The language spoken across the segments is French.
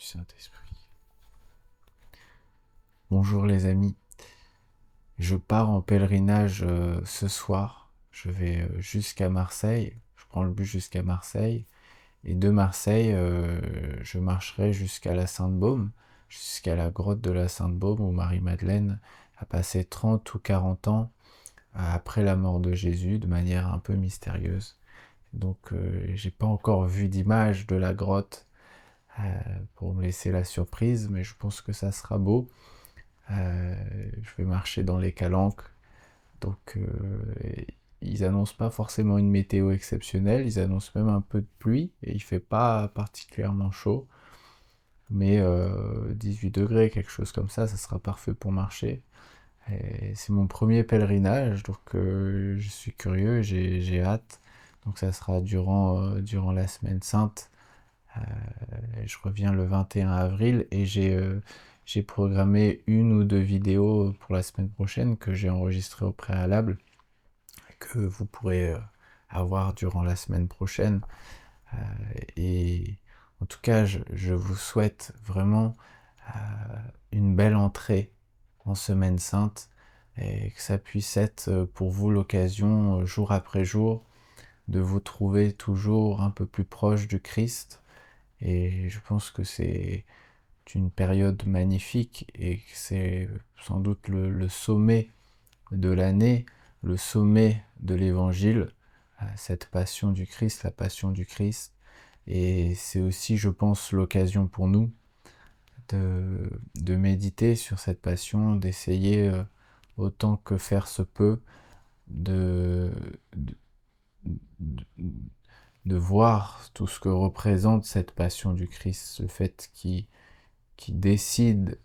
Saint-Esprit. Bonjour les amis, je pars en pèlerinage ce soir, je vais jusqu'à Marseille, je prends le bus jusqu'à Marseille, et de Marseille, je marcherai jusqu'à la Sainte-Baume, jusqu'à la grotte de la Sainte-Baume où Marie-Madeleine a passé 30 ou 40 ans après la mort de Jésus de manière un peu mystérieuse. Donc j'ai pas encore vu d'image de la grotte pour me laisser la surprise, mais je pense que ça sera beau. Je vais marcher dans les calanques, donc ils annoncent pas forcément une météo exceptionnelle, ils annoncent même un peu de pluie, et il fait pas particulièrement chaud, mais 18 degrés, quelque chose comme ça sera parfait pour marcher. Et c'est mon premier pèlerinage, donc je suis curieux, j'ai hâte. Donc ça sera durant la semaine sainte. Je reviens le 21 avril et j'ai programmé une ou deux vidéos pour la semaine prochaine que j'ai enregistrées au préalable, que vous pourrez avoir durant la semaine prochaine. Et en tout cas, je vous souhaite vraiment une belle entrée en Semaine Sainte et que ça puisse être pour vous l'occasion, jour après jour, de vous trouver toujours un peu plus proche du Christ. Et je pense que c'est une période magnifique et que c'est sans doute le sommet de l'année, le sommet de l'évangile, cette passion du Christ, la passion du Christ. Et c'est aussi, je pense, l'occasion pour nous de méditer sur cette passion, d'essayer autant que faire se peut de, de, de voir tout ce que représente cette passion du Christ, le fait qui décide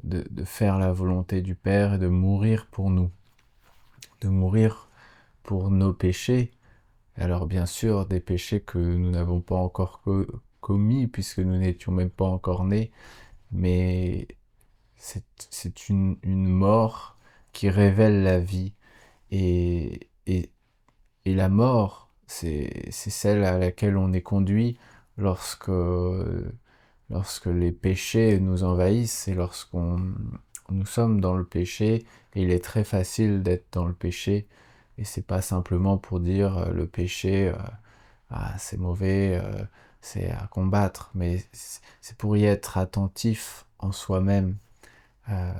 de faire la volonté du Père et de mourir pour nous, de mourir pour nos péchés. Alors bien sûr, des péchés que nous n'avons pas encore commis, puisque nous n'étions même pas encore nés, mais c'est une mort qui révèle la vie. Et, et, et la mort, c'est celle à laquelle on est conduit lorsque les péchés nous envahissent et lorsqu'on nous sommes dans le péché. Et il est très facile d'être dans le péché, et c'est pas simplement pour dire le péché c'est mauvais, c'est à combattre, mais c'est pour y être attentif en soi-même, euh,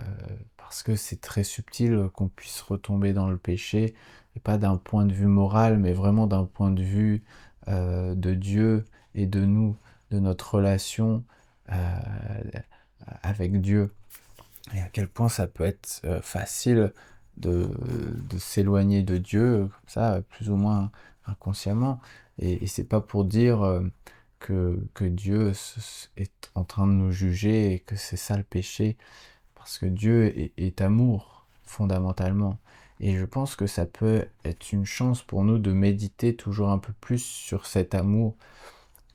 parce que c'est très subtil qu'on puisse retomber dans le péché, et pas d'un point de vue moral, mais vraiment d'un point de vue de Dieu et de nous, de notre relation avec Dieu. Et à quel point ça peut être facile de s'éloigner de Dieu, comme ça, plus ou moins inconsciemment. Et c'est pas pour dire que Dieu est en train de nous juger et que c'est ça le péché, parce que Dieu est amour, fondamentalement. Et je pense que ça peut être une chance pour nous de méditer toujours un peu plus sur cet amour.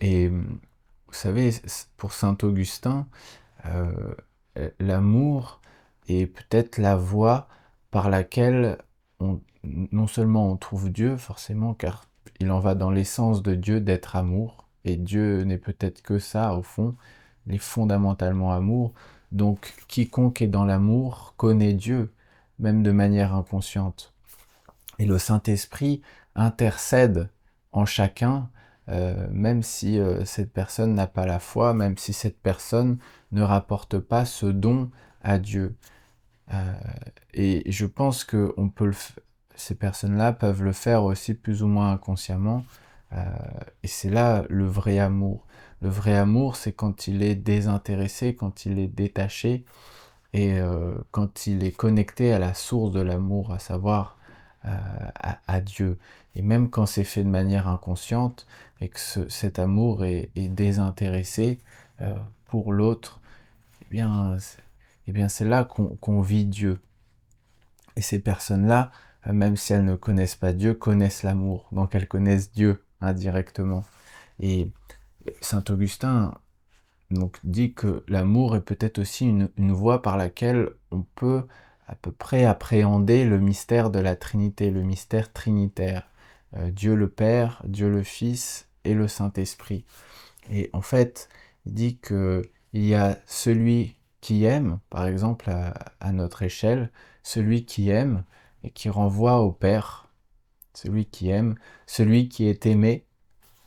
Et vous savez, pour saint Augustin, euh, l'amour est peut-être la voie par laquelle non seulement on trouve Dieu, forcément, car il en va dans l'essence de Dieu d'être amour, et Dieu n'est peut-être que ça au fond, il est fondamentalement amour. Donc quiconque est dans l'amour connaît Dieu, même de manière inconsciente. Et le Saint-Esprit intercède en chacun, même si cette personne n'a pas la foi, même si cette personne ne rapporte pas ce don à Dieu. Euh, et je pense que ces personnes-là peuvent le faire aussi plus ou moins inconsciemment. Euh, et c'est là le vrai amour. Le vrai amour, c'est quand il est désintéressé, quand il est détaché, et quand il est connecté à la source de l'amour, à savoir à Dieu. Et même quand c'est fait de manière inconsciente, et que cet amour est désintéressé euh, pour l'autre, eh bien c'est là qu'on vit Dieu. Et ces personnes-là, même si elles ne connaissent pas Dieu, connaissent l'amour, donc elles connaissent Dieu indirectement. Et saint Augustin donc dit que l'amour est peut-être aussi une voie par laquelle on peut à peu près appréhender le mystère de la Trinité, le mystère trinitaire. Dieu le Père, Dieu le Fils et le Saint-Esprit. Et en fait, il dit que il y a celui qui aime, par exemple à notre échelle, celui qui aime et qui renvoie au Père, celui qui aime, celui qui est aimé,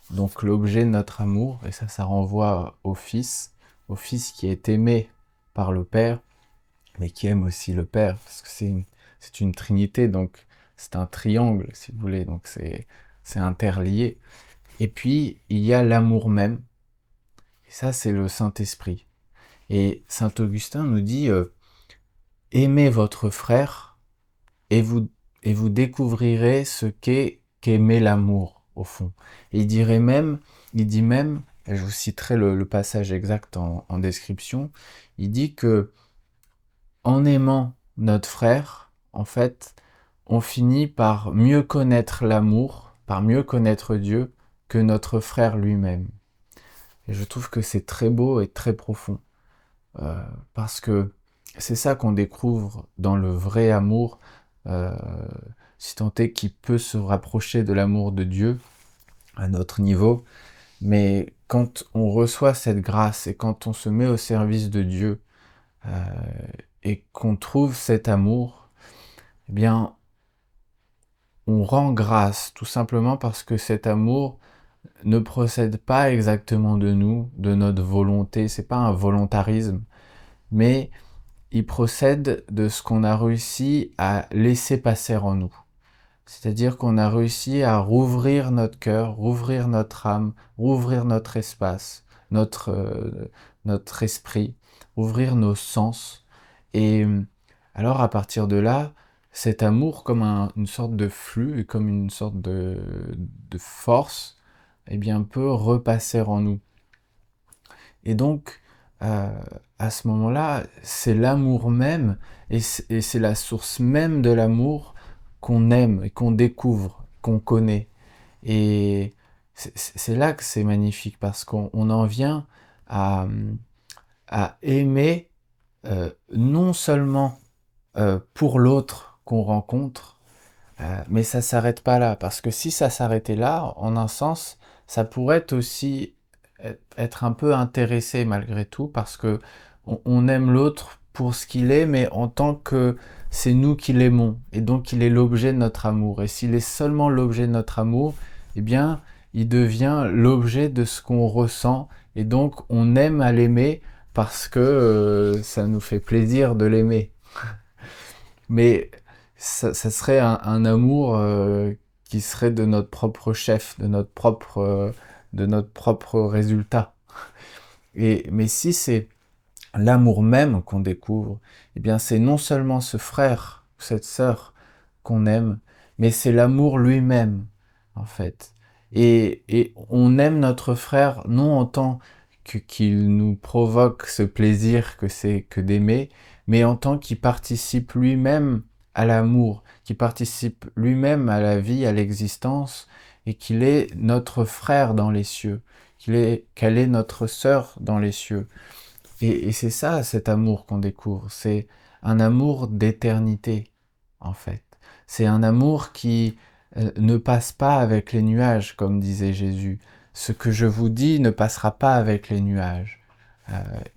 donc l'objet de notre amour, et ça renvoie au Fils qui est aimé par le Père, mais qui aime aussi le Père, parce que c'est une trinité, donc c'est un triangle, si vous voulez, donc c'est interlié. Et puis, il y a l'amour même, et ça, c'est le Saint-Esprit. Et Saint Augustin nous dit aimez votre frère et vous, et vous découvrirez ce qu'est qu'aimer l'amour, au fond. Et il dit même, et je vous citerai le passage exact en description, il dit que en aimant notre frère, en fait, on finit par mieux connaître l'amour, par mieux connaître Dieu que notre frère lui-même. Et je trouve que c'est très beau et très profond. Parce que c'est ça qu'on découvre dans le vrai amour, euh, si tant est qu'il peut se rapprocher de l'amour de Dieu à notre niveau. Mais quand on reçoit cette grâce et quand on se met au service de Dieu et qu'on trouve cet amour, eh bien, on rend grâce tout simplement parce que cet amour ne procède pas exactement de nous, de notre volonté. C'est pas un volontarisme, mais il procède de ce qu'on a réussi à laisser passer en nous. C'est-à-dire qu'on a réussi à rouvrir notre cœur, rouvrir notre âme, rouvrir notre espace, notre esprit, ouvrir nos sens. Et alors à partir de là, cet amour comme une sorte de flux, comme une sorte de force, eh bien, peut repasser en nous. Et donc, à ce moment-là, c'est l'amour même, et c'est la source même de l'amour qu'on aime, et qu'on découvre, qu'on connaît. Et c'est là que c'est magnifique, parce qu'on en vient à, à aimer non seulement pour l'autre qu'on rencontre, mais ça s'arrête pas là, parce que si ça s'arrêtait là, en un sens, ça pourrait aussi être un peu intéressé malgré tout, parce que on aime l'autre pour ce qu'il est, mais en tant que c'est nous qui l'aimons, et donc il est l'objet de notre amour. Et s'il est seulement l'objet de notre amour, eh bien, il devient l'objet de ce qu'on ressent, et donc on aime à l'aimer parce que ça nous fait plaisir de l'aimer. Mais ça serait un amour qui serait de notre propre chef, de notre propre résultat. Mais si c'est l'amour même qu'on découvre, eh bien c'est non seulement ce frère ou cette sœur qu'on aime, mais c'est l'amour lui-même, en fait. Et on aime notre frère non en tant qu'il nous provoque ce plaisir que c'est que d'aimer, mais en tant qu'il participe lui-même à l'amour, qui participe lui-même à la vie, à l'existence, et qu'il est notre frère dans les cieux, qu'elle est notre sœur dans les cieux. Et c'est ça, cet amour qu'on découvre. C'est un amour d'éternité, en fait. C'est un amour qui ne passe pas avec les nuages, comme disait Jésus. Ce que je vous dis ne passera pas avec les nuages.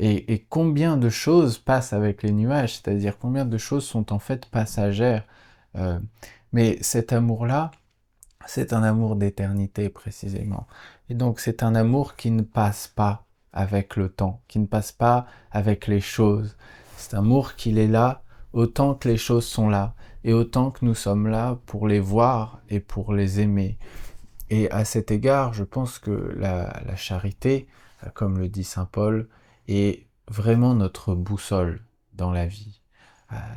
Et combien de choses passent avec les nuages, c'est-à-dire combien de choses sont en fait passagères. Euh, mais cet amour-là, c'est un amour d'éternité précisément. Et donc c'est un amour qui ne passe pas avec le temps, qui ne passe pas avec les choses. C'est un amour qui est là autant que les choses sont là, et autant que nous sommes là pour les voir et pour les aimer. Et à cet égard, je pense que la charité, comme le dit saint Paul, est vraiment notre boussole dans la vie.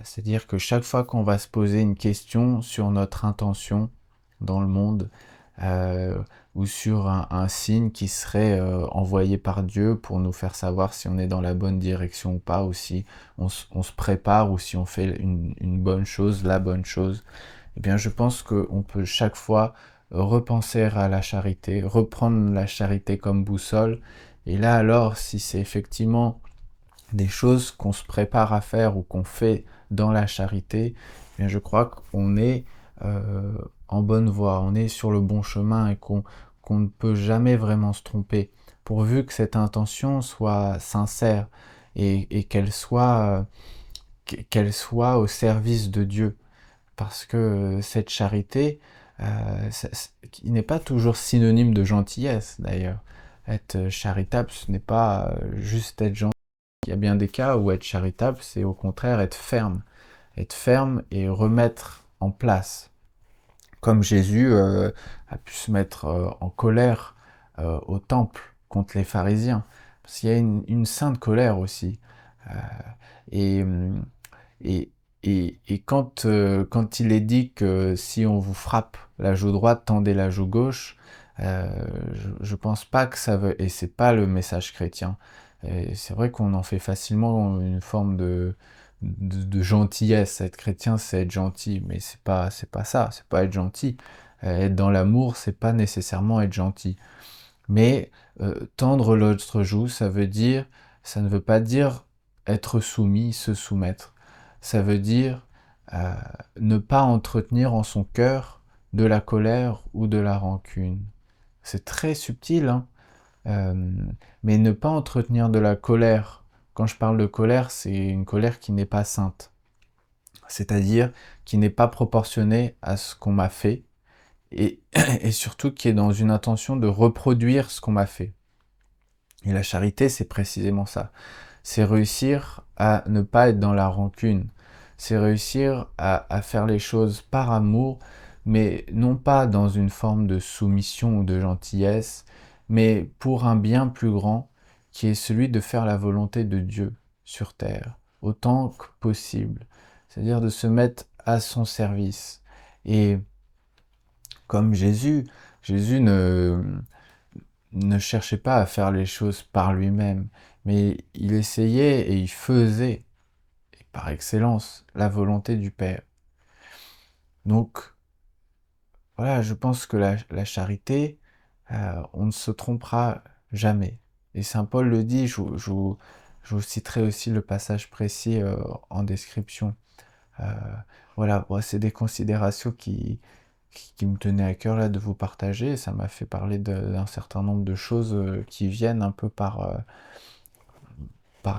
C'est-à-dire que chaque fois qu'on va se poser une question sur notre intention dans le monde, euh, ou sur un signe qui serait envoyé par Dieu pour nous faire savoir si on est dans la bonne direction ou pas, ou si on se prépare, ou si on fait une bonne chose, la bonne chose, eh bien je pense qu'on peut chaque fois repenser à la charité, reprendre la charité comme boussole, et là alors si c'est effectivement des choses qu'on se prépare à faire ou qu'on fait dans la charité, eh bien je crois qu'on est en bonne voie, on est sur le bon chemin, et qu'on ne peut jamais vraiment se tromper, pourvu que cette intention soit sincère et qu'elle soit au service de Dieu. Parce que cette charité, qui n'est pas toujours synonyme de gentillesse d'ailleurs. Être charitable, ce n'est pas juste être gentil. Il y a bien des cas où être charitable, c'est au contraire être ferme. Être ferme et remettre en place. Comme Jésus a pu se mettre en colère au temple contre les pharisiens. Parce qu'il y a une sainte colère aussi. Euh, et, et, et quand il est dit que si on vous frappe la joue droite, tendez la joue gauche, je pense pas que ça veut... Et c'est pas le message chrétien. Et c'est vrai qu'on en fait facilement une forme de gentillesse. Être chrétien, c'est être gentil, mais c'est pas ça, c'est pas être gentil. Être dans l'amour, c'est pas nécessairement être gentil. Mais tendre l'autre joue, ça ne veut pas dire être soumis, se soumettre. Ça veut dire euh, ne pas entretenir en son cœur de la colère ou de la rancune. C'est très subtil, hein. Euh, mais ne pas entretenir de la colère. Quand je parle de colère, c'est une colère qui n'est pas sainte, c'est-à-dire qui n'est pas proportionnée à ce qu'on m'a fait et, et surtout qui est dans une intention de reproduire ce qu'on m'a fait. Et la charité, c'est précisément ça. C'est réussir à ne pas être dans la rancune. C'est réussir à faire les choses par amour, mais non pas dans une forme de soumission ou de gentillesse, mais pour un bien plus grand, qui est celui de faire la volonté de Dieu sur terre, autant que possible. C'est-à-dire de se mettre à son service. Et comme Jésus ne cherchait pas à faire les choses par lui-même, mais il essayait et il faisait, et par excellence, la volonté du Père. Donc, voilà, je pense que la charité, on ne se trompera jamais. Et Saint Paul le dit, je vous citerai aussi le passage précis en description. Euh, voilà, bon, c'est des considérations qui me tenaient à cœur là de vous partager. Ça m'a fait parler d'un certain nombre de choses qui viennent un peu par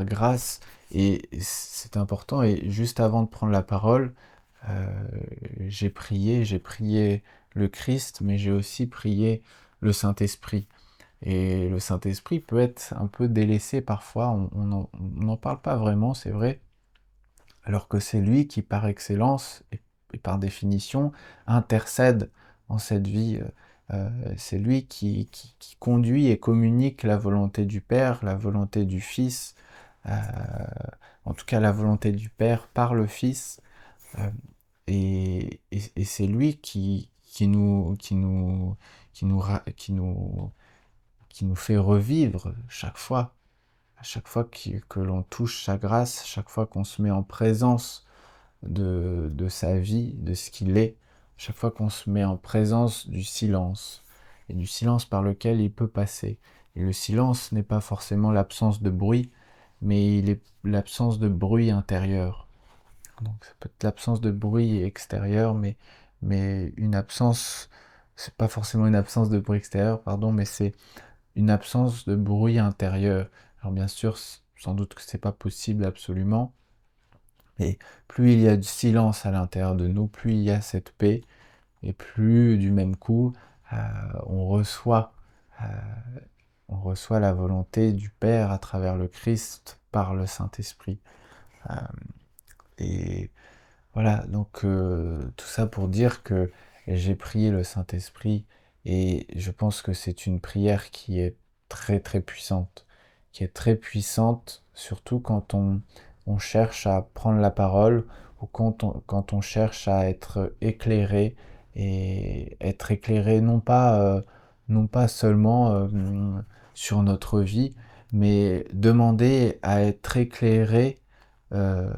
grâce. Et c'est important. Et juste avant de prendre la parole, euh, j'ai prié le Christ, mais j'ai aussi prié le Saint-Esprit. Et le Saint-Esprit peut être un peu délaissé parfois, on n'en parle pas vraiment, c'est vrai, alors que c'est lui qui, par excellence et par définition, intercède en cette vie. C'est lui qui conduit et communique la volonté du Père, la volonté du Fils, euh, en tout cas la volonté du Père par le Fils. Euh, et c'est lui qui nous fait revivre chaque fois. À chaque fois que l'on touche sa grâce, chaque fois qu'on se met en présence de sa vie, de ce qu'il est, chaque fois qu'on se met en présence du silence, et du silence par lequel il peut passer. Et le silence n'est pas forcément l'absence de bruit, mais il est l'absence de bruit intérieur. Donc ça peut être l'absence de bruit extérieur, mais une absence, c'est pas forcément une absence de bruit extérieur, pardon, mais c'est une absence de bruit intérieur. Alors bien sûr, sans doute que c'est pas possible absolument, mais plus il y a du silence à l'intérieur de nous, plus il y a cette paix, et plus du même coup, euh, on reçoit, euh, on reçoit la volonté du Père à travers le Christ par le Saint-Esprit. Euh, et voilà, donc tout ça pour dire que j'ai prié le Saint-Esprit et je pense que c'est une prière qui est très très puissante, qui est très puissante, surtout quand on cherche à prendre la parole ou quand on cherche à être éclairé et être éclairé non pas seulement sur notre vie, mais demander à être éclairé euh,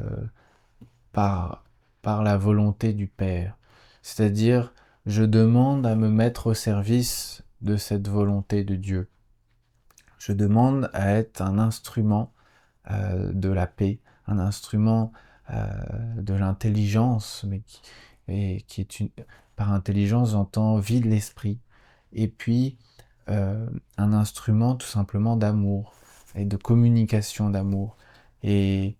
par, par la volonté du Père. C'est-à-dire, je demande à me mettre au service de cette volonté de Dieu. Je demande à être un instrument de la paix, un instrument de l'intelligence, et qui est par intelligence, j'entends vie de l'esprit. Et puis, un instrument tout simplement d'amour et de communication d'amour. Et,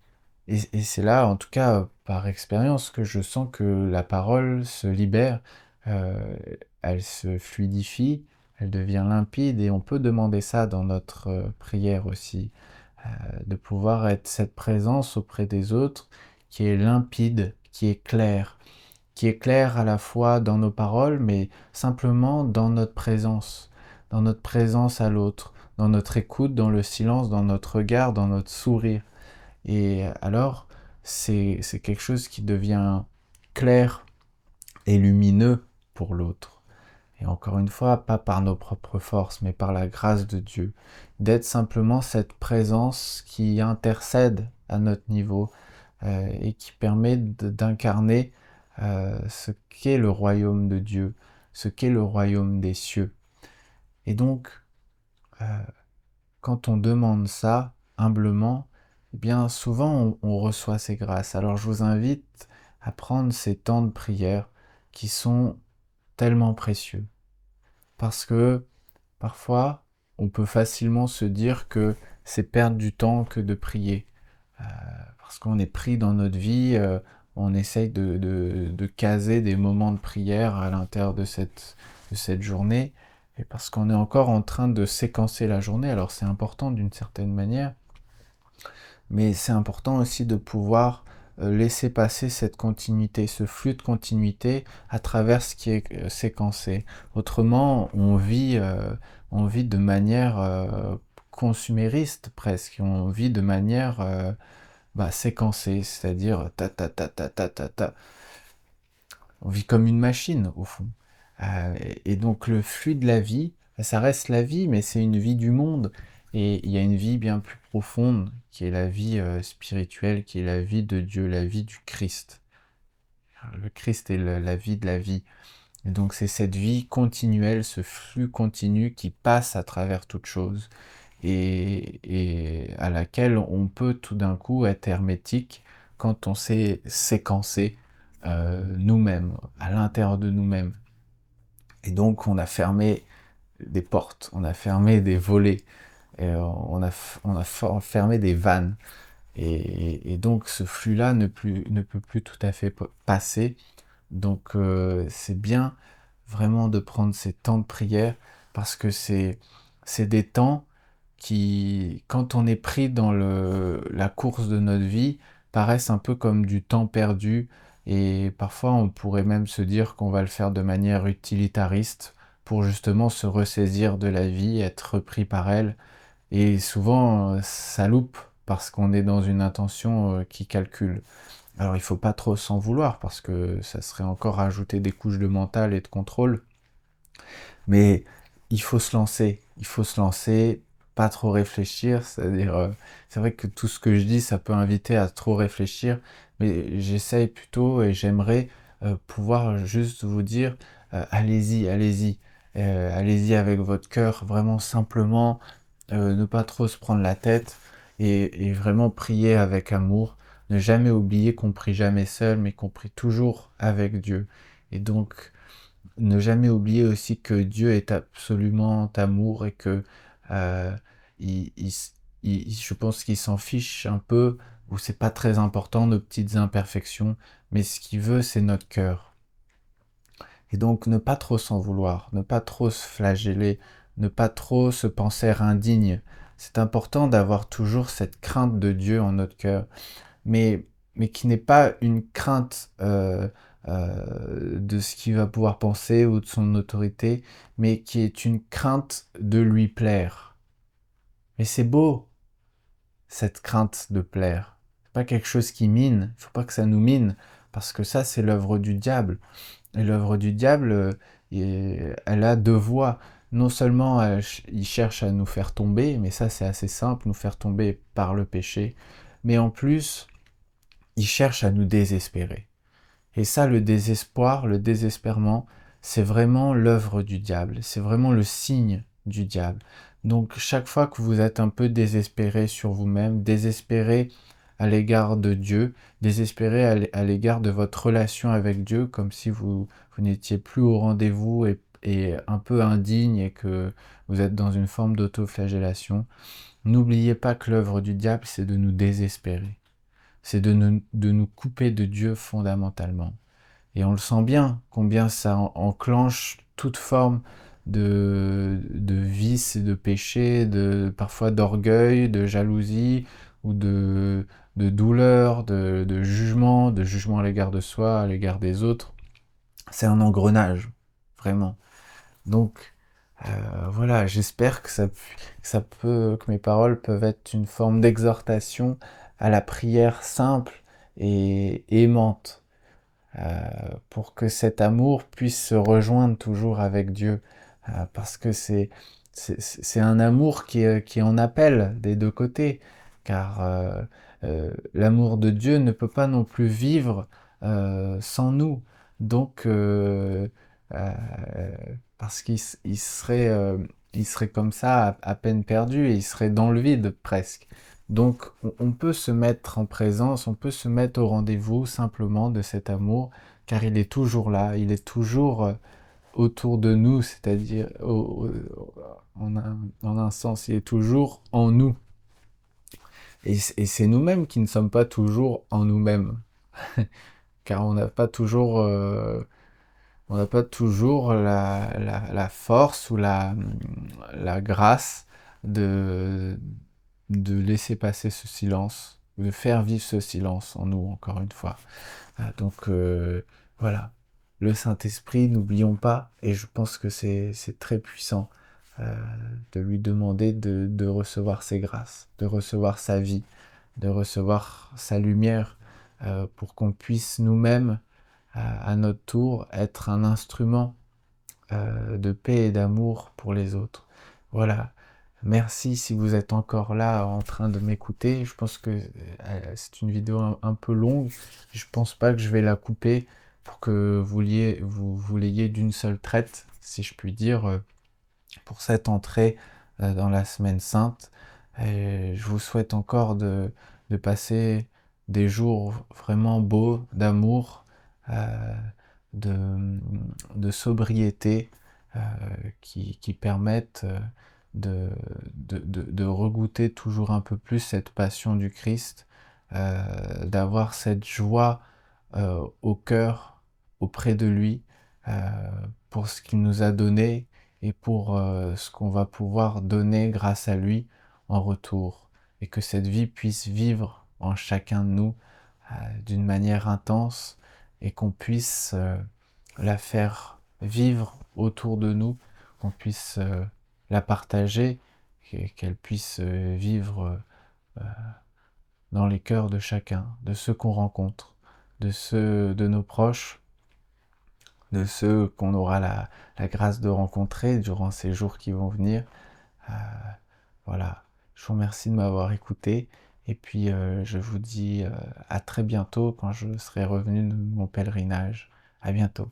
et c'est là, en tout cas par expérience, que je sens que la parole se libère, euh, elle se fluidifie, elle devient limpide et on peut demander ça dans notre prière aussi, de pouvoir être cette présence auprès des autres qui est limpide, qui est clair à la fois dans nos paroles, mais simplement dans notre présence à l'autre, dans notre écoute, dans le silence, dans notre regard, dans notre sourire. Et alors, c'est quelque chose qui devient clair et lumineux pour l'autre. Et encore une fois, pas par nos propres forces, mais par la grâce de Dieu. D'être simplement cette présence qui intercède à notre niveau, et qui permet d'incarner ce qu'est le royaume de Dieu, ce qu'est le royaume des cieux. Et donc, euh, quand on demande ça humblement, eh bien souvent on reçoit ces grâces. Alors je vous invite à prendre ces temps de prière qui sont tellement précieux. Parce que parfois, on peut facilement se dire que c'est perdre du temps que de prier. Euh, Parce qu'on est pris dans notre vie, on essaye de caser des moments de prière à l'intérieur de cette journée, et parce qu'on est encore en train de séquencer la journée, alors c'est important d'une certaine manière, mais c'est important aussi de pouvoir laisser passer cette continuité, ce flux de continuité à travers ce qui est séquencé. Autrement, on vit de manière consumériste presque, on vit de manière séquencée, c'est-à-dire ta ta ta ta ta ta ta. On vit comme une machine au fond. Et donc le flux de la vie, ça reste la vie, mais c'est une vie du monde. Et il y a une vie bien plus profonde, qui est la vie spirituelle, qui est la vie de Dieu, la vie du Christ. Le Christ est la vie de la vie. Et donc c'est cette vie continuelle, ce flux continu qui passe à travers toute chose et à laquelle on peut tout d'un coup être hermétique quand on sait séquencer nous-mêmes, à l'intérieur de nous-mêmes. Et donc on a fermé des portes, on a fermé des volets, on a fermé des vannes. Et donc ce flux-là ne peut plus tout à fait passer. Donc c'est bien vraiment de prendre ces temps de prière parce que c'est des temps qui, quand on est pris dans la course de notre vie, paraissent un peu comme du temps perdu et parfois on pourrait même se dire qu'on va le faire de manière utilitariste pour justement se ressaisir de la vie, être repris par elle. Et souvent ça loupe parce qu'on est dans une intention qui calcule. Alors il faut pas trop s'en vouloir parce que ça serait encore rajouter des couches de mental et de contrôle. Mais il faut se lancer, pas trop réfléchir, c'est-à-dire, c'est vrai que tout ce que je dis, ça peut inviter à trop réfléchir, mais j'essaye plutôt et j'aimerais pouvoir juste vous dire, allez-y, allez-y, allez-y avec votre cœur, vraiment simplement, ne pas trop se prendre la tête et vraiment prier avec amour, ne jamais oublier qu'on prie jamais seul, mais qu'on prie toujours avec Dieu. Et donc, ne jamais oublier aussi que Dieu est absolument amour et que euh, il, il je pense qu'il s'en fiche un peu, ou c'est pas très important nos petites imperfections, mais ce qu'il veut c'est notre cœur. Et donc ne pas trop s'en vouloir, ne pas trop se flageller, ne pas trop se penser indigne. C'est important d'avoir toujours cette crainte de Dieu en notre cœur, mais qui n'est pas une crainte de ce qu'il va pouvoir penser ou de son autorité, mais qui est une crainte de lui plaire. Mais c'est beau, cette crainte de plaire. C'est pas quelque chose qui mine, il faut pas que ça nous mine, parce que ça c'est l'œuvre du diable. Et l'œuvre du diable, elle a deux voies. Non seulement il cherche à nous faire tomber, mais ça c'est assez simple, nous faire tomber par le péché, mais en plus, il cherche à nous désespérer. Et ça, le désespoir, le désespèrement, c'est vraiment l'œuvre du diable, c'est vraiment le signe du diable. Donc chaque fois que vous êtes un peu désespéré sur vous-même, désespéré à l'égard de Dieu, désespéré à l'égard de votre relation avec Dieu, comme si vous n'étiez plus au rendez-vous est un peu indigne et que vous êtes dans une forme d'autoflagellation, n'oubliez pas que l'œuvre du diable, c'est de nous désespérer. C'est de nous couper de Dieu fondamentalement. Et on le sent bien, combien ça enclenche toute forme de vice et de péché, parfois d'orgueil, de jalousie, ou de douleur, de jugement à l'égard de soi, à l'égard des autres. C'est un engrenage, vraiment. Donc, voilà, j'espère que que mes paroles peuvent être une forme d'exhortation à la prière simple et aimante, pour que cet amour puisse se rejoindre toujours avec Dieu, parce que c'est un amour qui en appelle des deux côtés, car l'amour de Dieu ne peut pas non plus vivre sans nous. Donc, euh, parce il serait comme ça à peine perdu, et il serait dans le vide presque. Donc on peut se mettre en présence, on peut se mettre au rendez-vous simplement de cet amour, car il est toujours là, il est toujours autour de nous, c'est-à-dire en un sens, il est toujours en nous. Et c'est nous-mêmes qui ne sommes pas toujours en nous-mêmes, car on n'a pas toujours la force ou la grâce de, de laisser passer ce silence, de faire vivre ce silence en nous, encore une fois. Donc voilà, le Saint-Esprit, n'oublions pas, et je pense que c'est très puissant, euh, de lui demander de recevoir ses grâces, de recevoir sa vie, de recevoir sa lumière, pour qu'on puisse nous-mêmes, à notre tour, être un instrument de paix et d'amour pour les autres. Voilà. Merci si vous êtes encore là en train de m'écouter. Je pense que c'est une vidéo un peu longue. Je pense pas que je vais la couper pour que vous l'ayez d'une seule traite, si je puis dire, pour cette entrée dans la semaine sainte. Et je vous souhaite encore de passer des jours vraiment beaux, d'amour, euh, de, de sobriété, euh, qui permettent de, de regoûter toujours un peu plus cette passion du Christ, d'avoir cette joie au cœur, auprès de lui, euh, pour ce qu'il nous a donné et pour ce qu'on va pouvoir donner grâce à lui en retour. Et que cette vie puisse vivre en chacun de nous d'une manière intense, et qu'on puisse la faire vivre autour de nous, qu'on puisse la partager, qu'elle puisse vivre dans les cœurs de chacun, de ceux qu'on rencontre, de ceux de nos proches, de ceux qu'on aura la grâce de rencontrer durant ces jours qui vont venir. Euh, voilà, je vous remercie de m'avoir écouté, et puis je vous dis à très bientôt quand je serai revenu de mon pèlerinage. À bientôt.